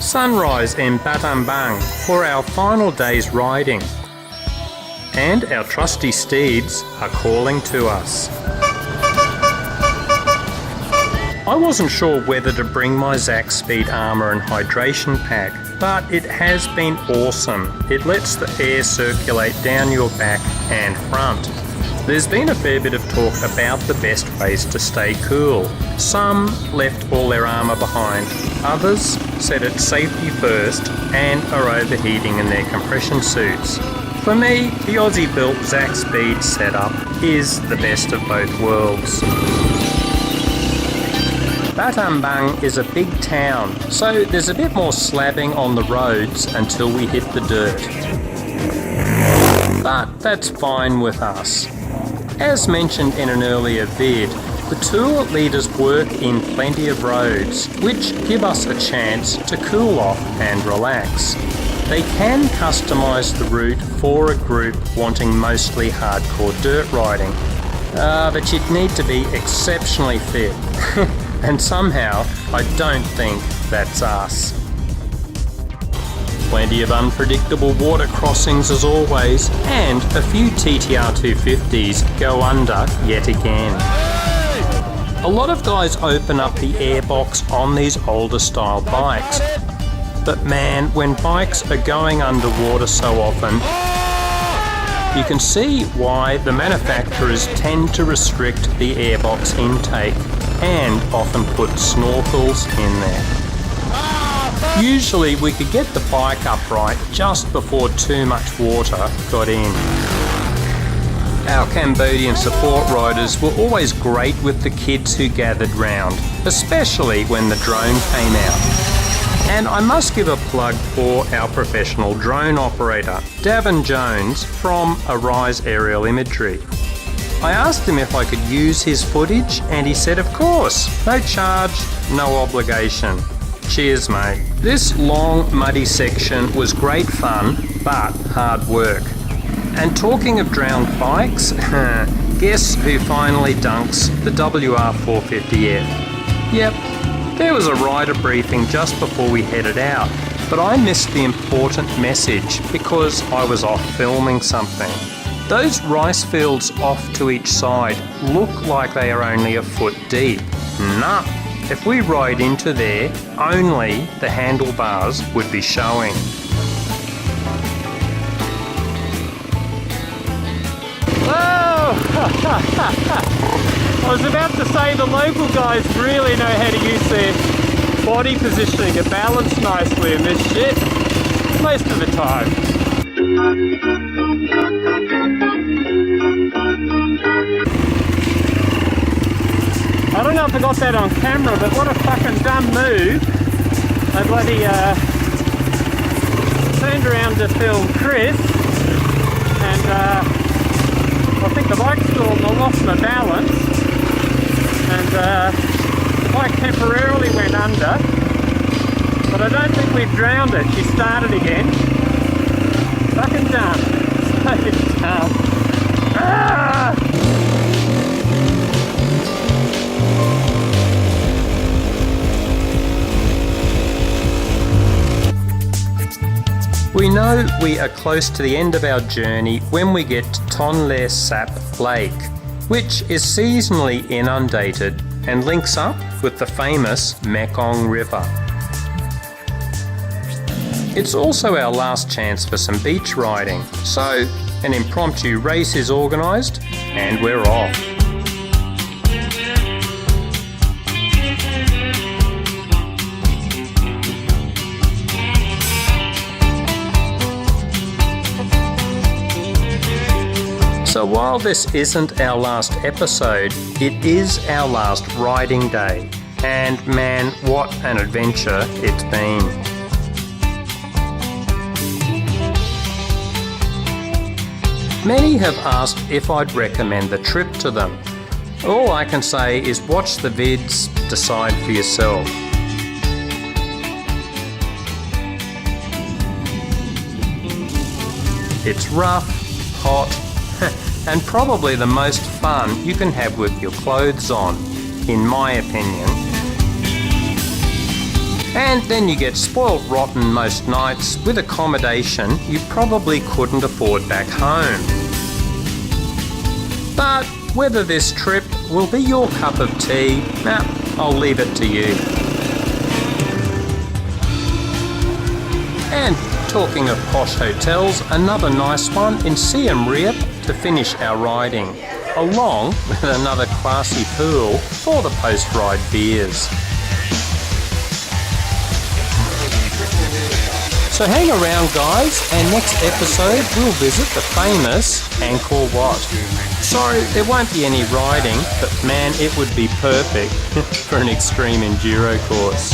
Sunrise in Battambang for our final day's riding. And our trusty steeds are calling to us. I wasn't sure whether to bring my Zac Speed armour and hydration pack, but it has been awesome. It lets the air circulate down your back and front. There's been a fair bit of talk about the best ways to stay cool. Some left all their armour behind, others said it's safety first and are overheating in their compression suits. For me, the Aussie-built Zac Speed setup is the best of both worlds. Battambang is a big town, so there's a bit more slabbing on the roads until we hit the dirt. But that's fine with us. As mentioned in an earlier vid, the tour leaders work in plenty of roads, which give us a chance to cool off and relax. They can customise the route for a group wanting mostly hardcore dirt riding, but you'd need to be exceptionally fit. And somehow, I don't think that's us. Plenty of unpredictable water crossings as always, and a few TTR 250s go under yet again. A lot of guys open up the airbox on these older style bikes, but man, when bikes are going underwater so often, you can see why the manufacturers tend to restrict the airbox intake and often put snorkels in there. Usually we could get the bike upright just before too much water got in. Our Cambodian support riders were always great with the kids who gathered round, especially when the drone came out. And I must give a plug for our professional drone operator, Davin Jones from Arise Aerial Imagery. I asked him if I could use his footage and he said of course, no charge, no obligation. Cheers mate. This long muddy section was great fun but hard work. And talking of drowned bikes, guess who finally dunks the WR450F? Yep, there was a rider briefing just before we headed out, but I missed the important message because I was off filming something. Those rice fields off to each side look like they are only a foot deep. Nah, if we ride into there, only the handlebars would be showing. Whoa! I was about to say the local guys really know how to use their body positioning to balance nicely in this shit, most of the time. I don't know if I got that on camera, but what a fucking dumb move. I bloody turned around to film Chris, and I think the bike stalled and I lost my balance, and the bike temporarily went under, but I don't think we've drowned it. She started again. Fucking dumb. So dumb. Ah! We know we are close to the end of our journey when we get to Tonle Sap Lake, which is seasonally inundated and links up with the famous Mekong River. It's also our last chance for some beach riding, so an impromptu race is organised and we're off. So while this isn't our last episode, it is our last riding day, and man, what an adventure it's been. Many have asked if I'd recommend the trip to them. All I can say is watch the vids, decide for yourself. It's rough, hot, and probably the most fun you can have with your clothes on, in my opinion. And then you get spoilt rotten most nights with accommodation you probably couldn't afford back home. But whether this trip will be your cup of tea, I'll leave it to you. And talking of posh hotels, another nice one in Siem Reap to finish our riding, along with another classy pool for the post-ride beers. So hang around guys, and next episode we'll visit the famous Angkor Wat. Sorry, there won't be any riding, but man, it would be perfect for an extreme enduro course.